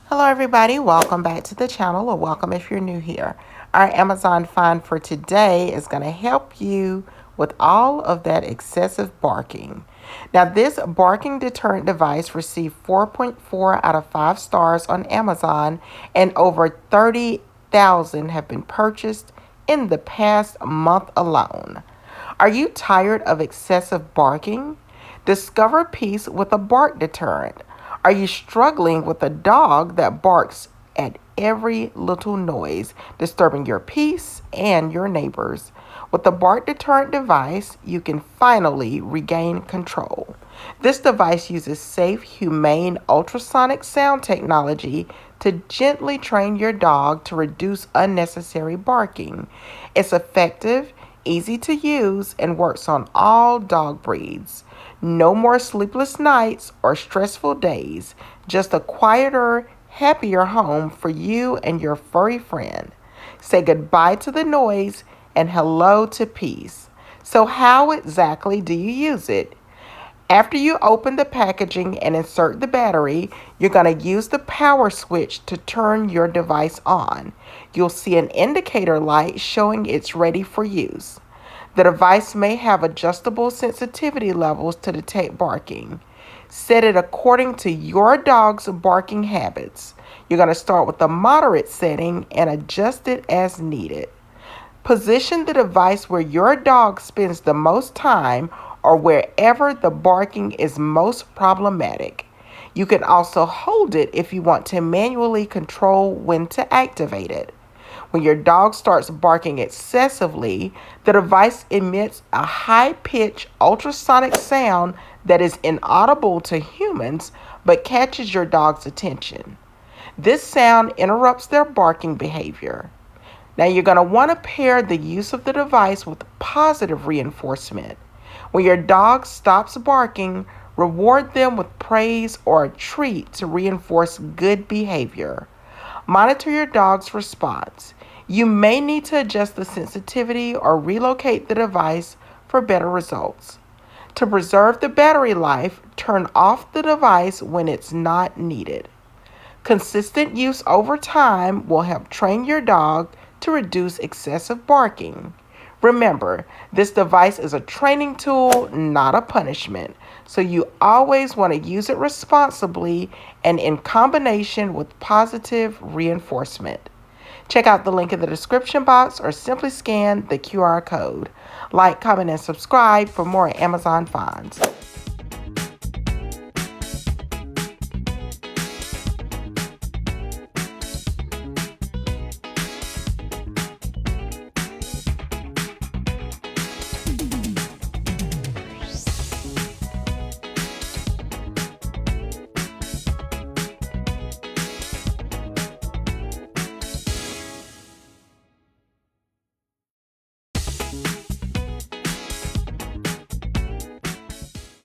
Hello everybody, welcome back to the channel, or welcome if you're new here. Our Amazon find for today is going to help you with all of that excessive barking. Now this barking deterrent device received 4.4 out of 5 stars on Amazon, and over 30,000 have been purchased in the past month alone. Are you tired of excessive barking? Discover peace with a bark deterrent. Are you struggling with a dog that barks at every little noise, disturbing your peace and your neighbors? With the bark deterrent device, you can finally regain control. This device uses safe, humane ultrasonic sound technology to gently train your dog to reduce unnecessary barking. It's effective, easy to use, and works on all dog breeds. No more sleepless nights or stressful days, just a quieter, happier home for you and your furry friend. Say goodbye to the noise and hello to peace. So how exactly do you use it? After you open the packaging and insert the battery, you're going to use the power switch to turn your device on. You'll see an indicator light showing it's ready for use. The device may have adjustable sensitivity levels to detect barking. Set it according to your dog's barking habits. You're going to start with the moderate setting and adjust it as needed. Position the device where your dog spends the most time or wherever the barking is most problematic. You can also hold it if you want to manually control when to activate it. When your dog starts barking excessively, the device emits a high-pitched ultrasonic sound that is inaudible to humans but catches your dog's attention. This sound interrupts their barking behavior. Now you're going to want to pair the use of the device with positive reinforcement. When your dog stops barking, reward them with praise or a treat to reinforce good behavior. Monitor your dog's response. You may need to adjust the sensitivity or relocate the device for better results. To preserve the battery life, turn off the device when it's not needed. Consistent use over time will help train your dog to reduce excessive barking. Remember, this device is a training tool, not a punishment, so you always want to use it responsibly and in combination with positive reinforcement. Check out the link in the description box or simply scan the QR code. Like, comment, and subscribe for more Amazon finds.